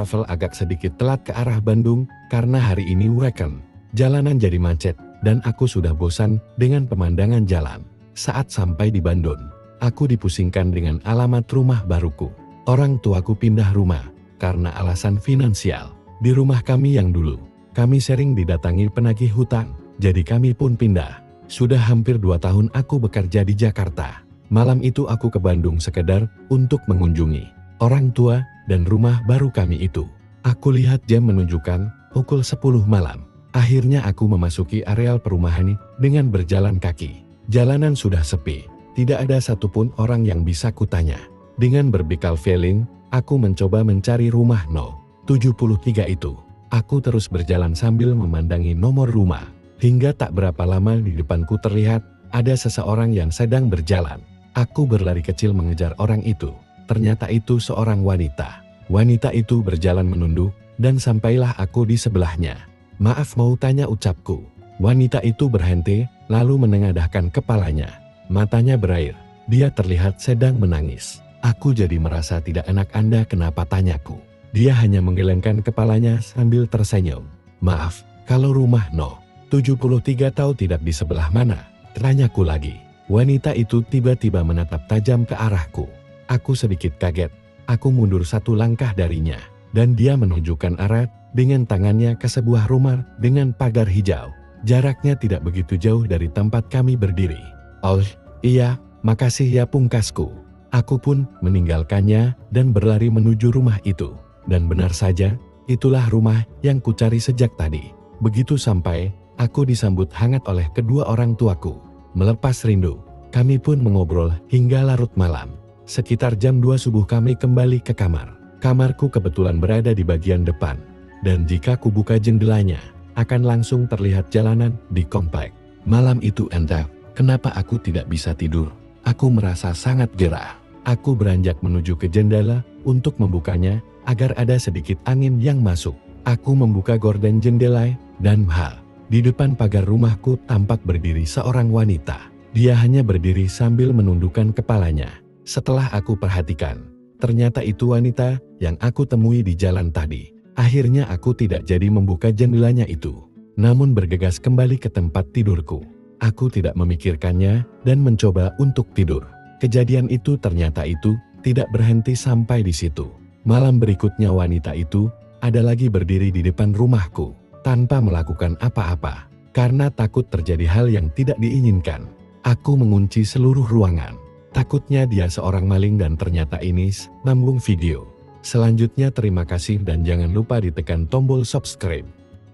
travel agak sedikit telat ke arah Bandung karena hari ini weekend. Jalanan jadi macet dan aku sudah bosan dengan pemandangan jalan. Saat sampai di Bandung, aku dipusingkan dengan alamat rumah baruku. Orang tuaku pindah rumah karena alasan finansial. Di rumah kami yang dulu, kami sering didatangi penagih hutang, jadi kami pun pindah. Sudah hampir 2 tahun aku bekerja di Jakarta. Malam itu aku ke Bandung sekedar untuk mengunjungi orang tua dan rumah baru kami itu. Aku lihat jam menunjukkan pukul 10 malam. Akhirnya aku memasuki areal perumahan dengan berjalan kaki. Jalanan sudah sepi, tidak ada satupun orang yang bisa kutanya. Dengan berbekal feeling, aku mencoba mencari rumah No. 73 itu. Aku terus berjalan sambil memandangi nomor rumah. Hingga tak berapa lama di depanku terlihat ada seseorang yang sedang berjalan. Aku berlari kecil mengejar orang itu. Ternyata itu seorang wanita. Wanita itu berjalan menunduk dan sampailah aku di sebelahnya. "Maaf, mau tanya," ucapku. Wanita itu berhenti lalu menengadahkan kepalanya. Matanya berair. Dia terlihat sedang menangis. Aku jadi merasa tidak enak. "Anda kenapa?" tanyaku. Dia hanya menggelengkan kepalanya sambil tersenyum. "Maaf, kalau rumah No. 73 tahu tidak di sebelah mana?" tanyaku lagi. Wanita itu tiba-tiba menatap tajam ke arahku. Aku sedikit kaget. Aku mundur 1 langkah darinya. Dan dia menunjukkan arah dengan tangannya ke sebuah rumah dengan pagar hijau. Jaraknya tidak begitu jauh dari tempat kami berdiri. "Oh, iya, makasih ya," pungkasku. Aku pun meninggalkannya dan berlari menuju rumah itu. Dan benar saja, itulah rumah yang kucari sejak tadi. Begitu sampai, aku disambut hangat oleh kedua orang tuaku. Melepas rindu, kami pun mengobrol hingga larut malam. Sekitar jam 2 subuh kami kembali ke kamar. Kamarku kebetulan berada di bagian depan. Dan jika ku buka jendelanya, akan langsung terlihat jalanan di komplek. Malam itu entah kenapa aku tidak bisa tidur. Aku merasa sangat gerah. Aku beranjak menuju ke jendela untuk membukanya agar ada sedikit angin yang masuk. Aku membuka gorden jendela dan di depan pagar rumahku tampak berdiri seorang wanita. Dia hanya berdiri sambil menundukkan kepalanya. Setelah aku perhatikan, ternyata itu wanita yang aku temui di jalan tadi. Akhirnya aku tidak jadi membuka jendelanya itu, namun bergegas kembali ke tempat tidurku. Aku tidak memikirkannya dan mencoba untuk tidur. Kejadian itu ternyata tidak berhenti sampai di situ. Malam berikutnya wanita itu ada lagi berdiri di depan rumahku tanpa melakukan apa-apa. Karena takut terjadi hal yang tidak diinginkan, aku mengunci seluruh ruangan. Takutnya dia seorang maling dan ternyata ini sambung video. Selanjutnya terima kasih dan jangan lupa ditekan tombol subscribe.